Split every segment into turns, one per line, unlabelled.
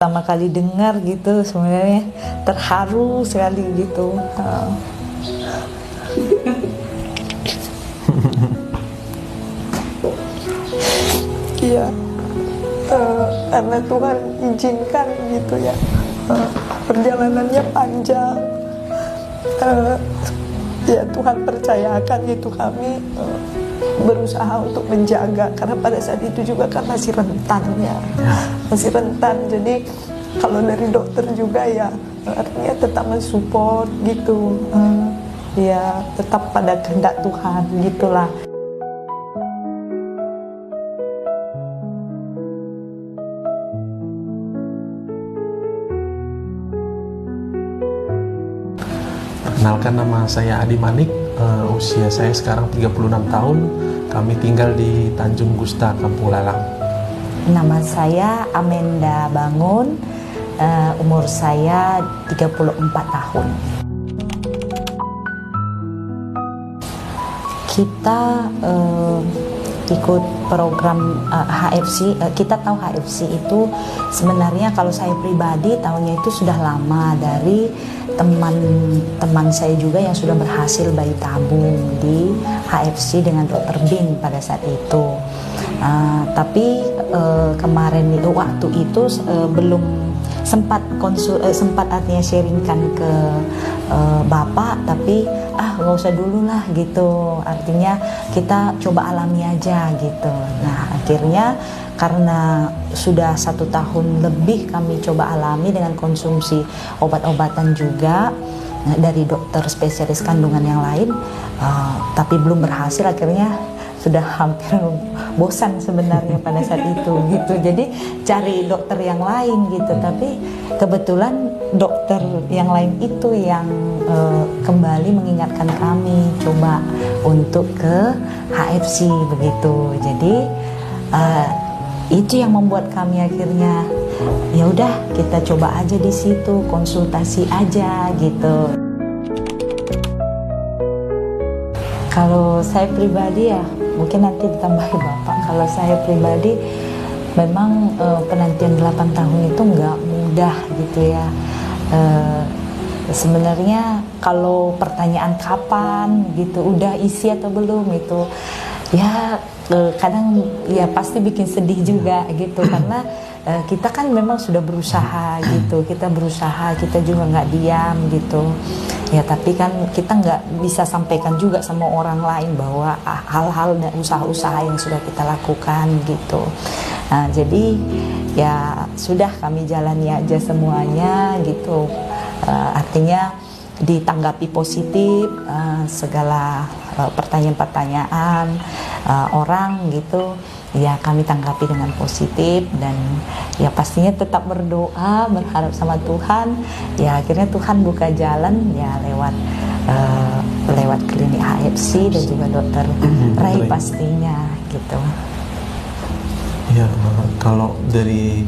pertama kali dengar gitu sebenarnya terharu sekali gitu. Iya, karena Tuhan izinkan gitu ya, perjalanannya panjang, ya Tuhan percayakan gitu kami berusaha untuk menjaga, karena pada saat itu juga kan masih rentan ya, masih rentan. Jadi kalau dari dokter juga ya artinya tetap mensupport gitu, ya tetap pada kehendak Tuhan gitulah.
Perkenalkan, nama saya Adi Manik, usia saya sekarang 36 tahun, kami tinggal di Tanjung Gusta, Kampung Lalang.
Nama saya Amenda Bangun, umur saya 34 tahun. Kita ikut program HFC. Kita tahu HFC itu sebenarnya kalau saya pribadi tahunnya itu sudah lama, dari teman-teman saya juga yang sudah berhasil bayi tabung di HFC dengan Dr. Bing pada saat itu. Tapi kemarin itu waktu itu belum sempat artinya sharingkan ke Bapak, tapi nggak usah dulu lah gitu, artinya kita coba alami aja gitu. Nah akhirnya karena sudah 1 tahun lebih kami coba alami dengan konsumsi obat-obatan juga dari dokter spesialis kandungan yang lain, tapi belum berhasil, akhirnya sudah hampir bosan sebenarnya pada saat itu gitu. Jadi cari dokter yang lain gitu, tapi kebetulan dokter yang lain itu yang kembali mengingatkan kami coba untuk ke HFC begitu. Jadi itu yang membuat kami akhirnya ya udah kita coba aja di situ, konsultasi aja gitu. Kalau saya pribadi ya mungkin nanti ditambahi Bapak. Kalau saya pribadi memang penantian 8 tahun itu nggak mudah gitu ya. Sebenarnya kalau pertanyaan kapan gitu, udah isi atau belum itu ya kadang ya pasti bikin sedih juga gitu, karena kita kan memang sudah berusaha gitu, kita juga nggak diam gitu ya, tapi kan kita nggak bisa sampaikan juga sama orang lain bahwa hal-hal dan usaha-usaha yang sudah kita lakukan gitu. Nah jadi ya sudah kami jalani aja semuanya gitu, artinya ditanggapi positif segala pertanyaan-pertanyaan orang gitu ya, kami tanggapi dengan positif, dan ya pastinya tetap berdoa, berharap sama Tuhan ya, akhirnya Tuhan buka jalan ya lewat klinik HFC dan juga dokter Ray pastinya gitu.
Ya, kalau dari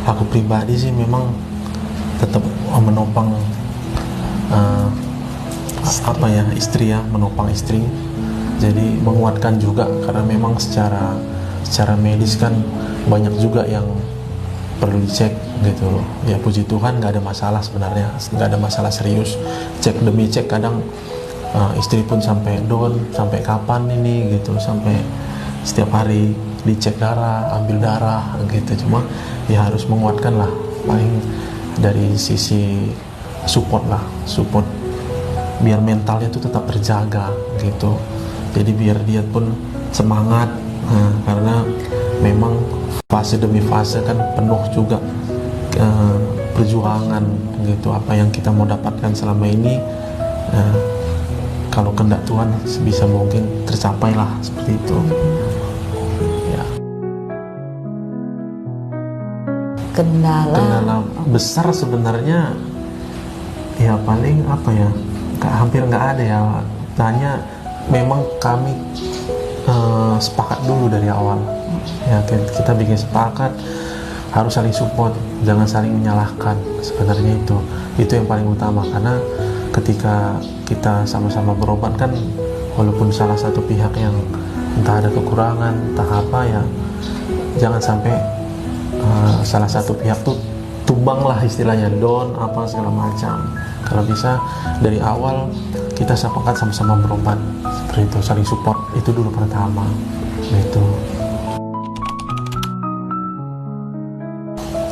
aku pribadi sih memang tetap menopang istri ya, menopang istri. Jadi menguatkan juga, karena memang secara medis kan banyak juga yang perlu dicek gitu loh. Ya puji Tuhan nggak ada masalah sebenarnya, nggak ada masalah serius. Cek demi cek, kadang istri pun sampai down, sampai kapan ini gitu, sampai setiap hari dicek darah, ambil darah gitu. Cuma ya harus menguatkan lah, paling dari sisi support biar mentalnya itu tetap terjaga gitu. Jadi biar dia pun semangat, karena memang fase demi fase kan penuh juga perjuangan gitu. Apa yang kita mau dapatkan selama ini, kalau kehendak Tuhan sebisa mungkin tercapai lah, seperti itu ya. Kendala besar sebenarnya ya paling hampir nggak ada ya. Hanya memang kami sepakat dulu dari awal ya, kita bikin sepakat harus saling support, jangan saling menyalahkan. Sebenarnya itu yang paling utama, karena ketika kita sama-sama berobat kan, walaupun salah satu pihak yang entah ada kekurangan entah apa ya, jangan sampai salah satu pihak tuh tumbang lah istilahnya, down apa segala macam. Kalau bisa dari awal kita sepakat sama-sama berobat seperti itu, saling support, itu dulu pertama gitu.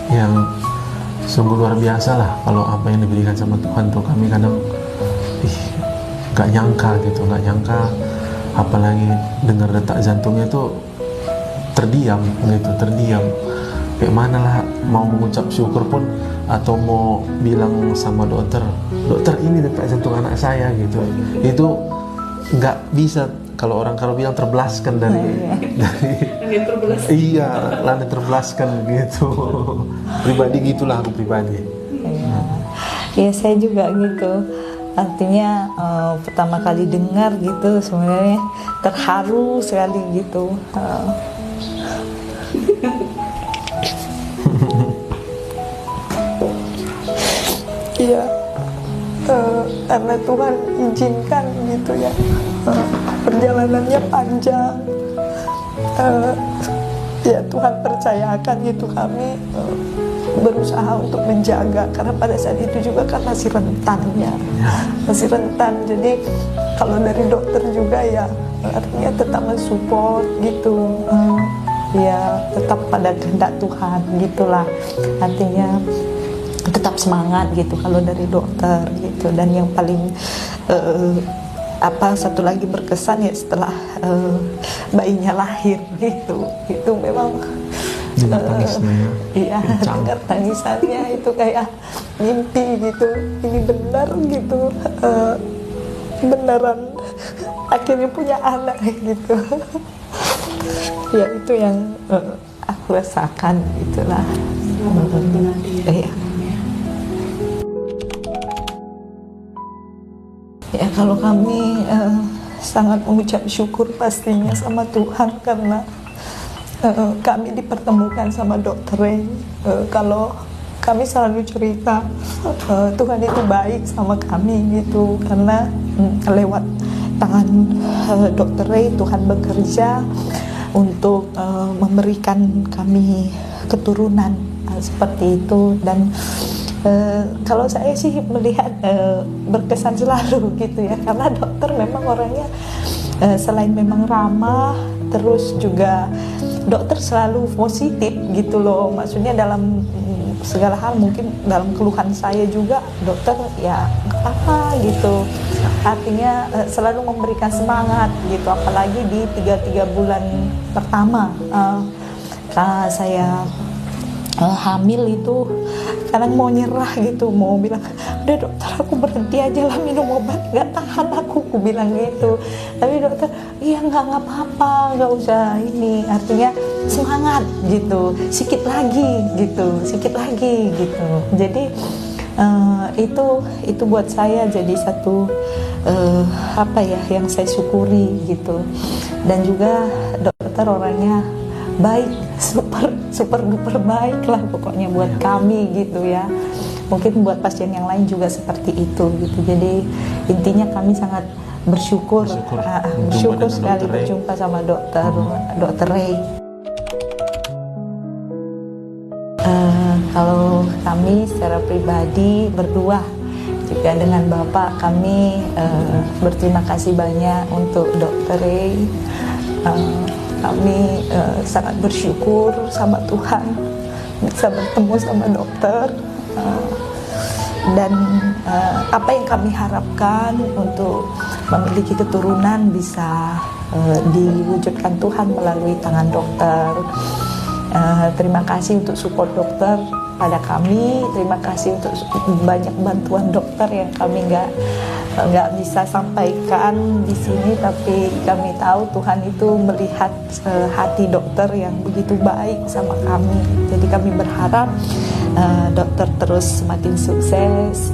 Yang sungguh luar biasa lah kalau apa yang diberikan sama Tuhan tuh, kami kadang gak nyangka gitu, gak nyangka, apalagi dengar detak jantungnya tuh terdiam gitu, terdiam. Kayak mana lah mau mengucap syukur pun, atau mau bilang sama dokter ini detak jantung anak saya gitu, itu nggak bisa. Kalau orang kalau bilang terbelaskan dari iya, langit terbelaskan gitu. Pribadi gitulah aku pribadi.
Ya saya juga gitu. Artinya pertama kali dengar gitu sebenarnya terharu sekali gitu.
Iya, karena Tuhan izinkan gitu ya, perjalanannya panjang, ya Tuhan percayakan gitu, kami berusaha untuk menjaga, karena pada saat itu juga kan masih rentan ya, masih rentan. Jadi kalau dari dokter juga ya artinya tetap mensupport gitu, ya tetap pada kehendak Tuhan gitulah, artinya tetap semangat gitu kalau dari dokter gitu. Dan yang paling satu lagi berkesan ya setelah bayinya lahir gitu, itu memang iya, dengar tangisannya itu kayak mimpi gitu, ini benar gitu, beneran akhirnya punya anak gitu. Ya itu yang aku rasakan gitulah. Iya. Ya kalau kami sangat mengucap syukur pastinya sama Tuhan, karena kami dipertemukan sama Dr. Ray. Kalau kami selalu cerita Tuhan itu baik sama kami gitu, karena lewat tangan Dr. Ray Tuhan bekerja untuk memberikan kami keturunan seperti itu. Dan kalau saya sih melihat berkesan selalu gitu ya, karena dokter memang orangnya selain memang ramah, terus juga dokter selalu positif gitu loh. Maksudnya dalam segala hal, mungkin dalam keluhan saya juga dokter ya apa gitu, artinya selalu memberikan semangat gitu. Apalagi di 3 bulan pertama saya hamil itu kadang mau nyerah gitu, mau bilang udah dokter aku berhenti aja lah minum obat, nggak tahan aku bilang gitu. Tapi dokter iya nggak apa-apa, nggak usah ini, artinya semangat gitu, sikit lagi gitu. Jadi itu buat saya jadi satu yang saya syukuri gitu. Dan juga dokter orangnya baik, super duper baik lah pokoknya buat kami gitu ya. Mungkin buat pasien yang lain juga seperti itu gitu. Jadi intinya kami sangat bersyukur sekali berjumpa sama dokter Ray. Kalau kami secara pribadi berdua juga dengan Bapak, kami berterima kasih banyak untuk Dr. Ray. Kami sangat bersyukur sama Tuhan bisa bertemu sama dokter, dan apa yang kami harapkan untuk memiliki keturunan bisa diwujudkan Tuhan melalui tangan dokter. Terima kasih untuk support dokter pada kami, terima kasih untuk banyak bantuan dokter yang kami nggak bisa sampaikan di sini, tapi kami tahu Tuhan itu melihat hati dokter yang begitu baik sama kami. Jadi kami berharap dokter terus semakin sukses,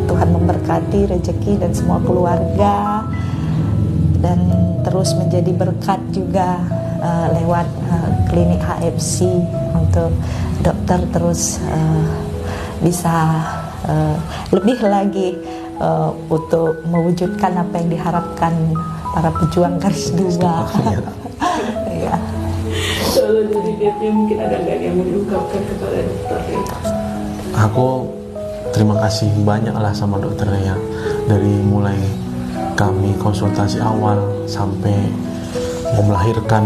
Tuhan memberkati rezeki dan semua keluarga, dan terus menjadi berkat juga lewat klinik HFC, untuk dokter terus bisa lebih lagi untuk mewujudkan apa yang diharapkan para pejuang garis 2.
Ya. Kalau dari Depnya mungkin ada nggak yang mau diungkapkan kepada dokter?
aku terima kasih banyak lah sama dokternya, dari mulai kami konsultasi awal sampai mau melahirkan,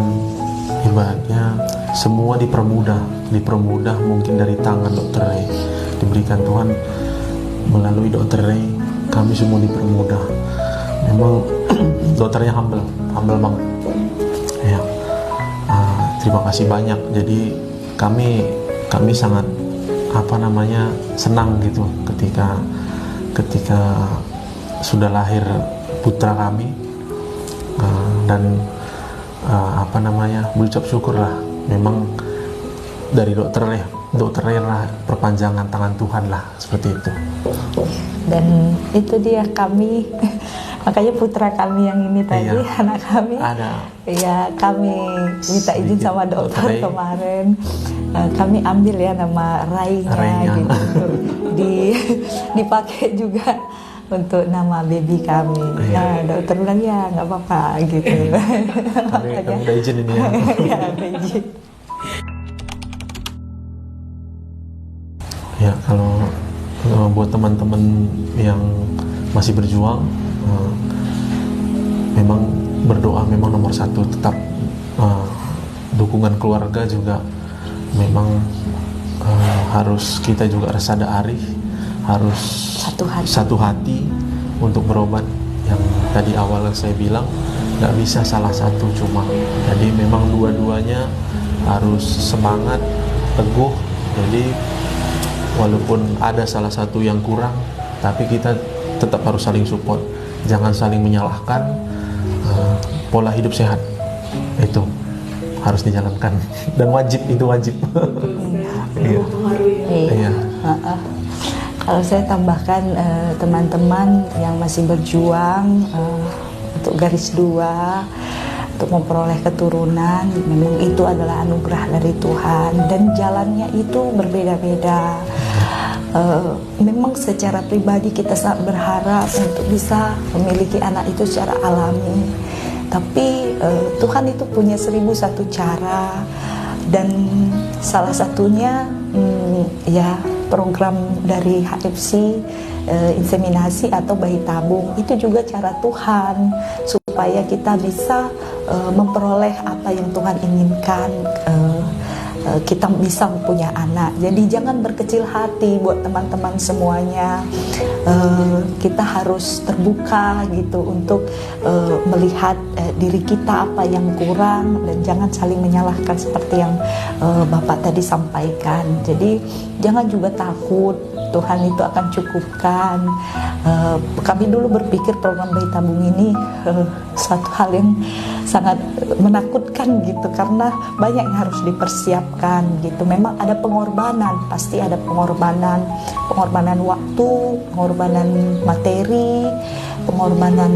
ibaratnya semua dipermudah mungkin dari tangan dokter Ray, diberikan Tuhan melalui dokter Ray, kami semua dipermudah. Memang dokternya humble banget ya. Terima kasih banyak. Jadi kami sangat senang gitu ketika sudah lahir putra kami, dan berucap syukur lah. Memang dari dokternya lah perpanjangan tangan Tuhan lah, seperti itu.
Dan itu dia kami, makanya putra kami yang ini tadi, anak kami
ada.
Ya, kami minta izin sama dokter kemarin, kami ambil ya nama Rainya gitu, dipakai juga untuk nama baby kami. Nah, dokter bilang ya nggak apa-apa gitu.
Kami udah izin ini ya.
Ya, udah izin.
Ya, kalau buat teman-teman yang masih berjuang, memang berdoa memang nomor satu. Tetap dukungan keluarga juga memang harus kita juga sadari, harus satu hati untuk berobat. Yang tadi awal saya bilang nggak bisa salah satu cuma, jadi memang dua-duanya harus semangat, teguh. Jadi walaupun ada salah satu yang kurang, tapi kita tetap harus saling support, jangan saling menyalahkan. Pola hidup sehat itu harus dijalankan dan wajib. Iya.
Kalau saya tambahkan teman-teman yang masih berjuang untuk garis 2, untuk memperoleh keturunan, memang itu adalah anugerah dari Tuhan dan jalannya itu berbeda-beda. Memang secara pribadi kita sangat berharap untuk bisa memiliki anak itu secara alami, tapi Tuhan itu punya 1001 cara, dan salah satunya ya program dari HFC, inseminasi atau bayi tabung. Itu juga cara Tuhan supaya kita bisa memperoleh apa yang Tuhan inginkan, kita bisa punya anak. Jadi jangan berkecil hati buat teman-teman semuanya. Kita harus terbuka gitu untuk melihat diri kita apa yang kurang, dan jangan saling menyalahkan seperti yang Bapak tadi sampaikan. Jadi jangan juga takut, Tuhan itu akan cukupkan. Kami dulu berpikir program bayi tabung ini suatu hal yang sangat menakutkan gitu, karena banyak yang harus dipersiapkan gitu. Memang ada pengorbanan, pasti ada pengorbanan waktu, pengorbanan materi, pengorbanan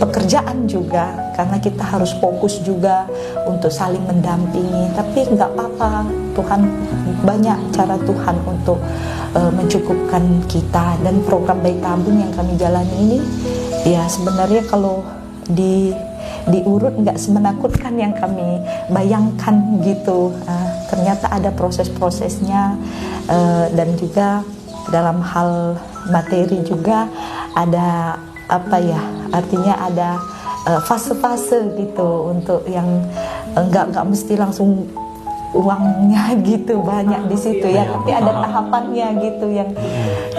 pekerjaan juga, karena kita harus fokus juga untuk saling mendampingi. Tapi nggak apa-apa, Tuhan banyak cara Tuhan untuk mencukupkan kita. Dan program bayi tabung yang kami jalani ini ya sebenarnya kalau diurut nggak semenakutkan yang kami bayangkan gitu. Ternyata ada proses-prosesnya, dan juga dalam hal materi juga ada artinya ada fase-fase gitu, untuk yang nggak mesti langsung uangnya gitu banyak di situ ya, tapi ada tahapannya gitu yang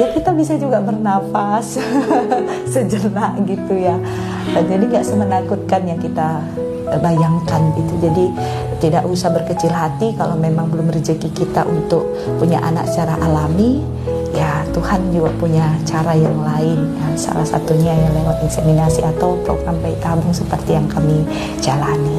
ya kita bisa juga bernafas sejenak gitu ya. Jadi nggak semenakutkan yang kita bayangkan gitu. Jadi tidak usah berkecil hati kalau memang belum rezeki kita untuk punya anak secara alami. Ya Tuhan juga punya cara yang lain, ya, salah satunya yang lewat inseminasi atau program bayi tabung seperti yang kami jalani.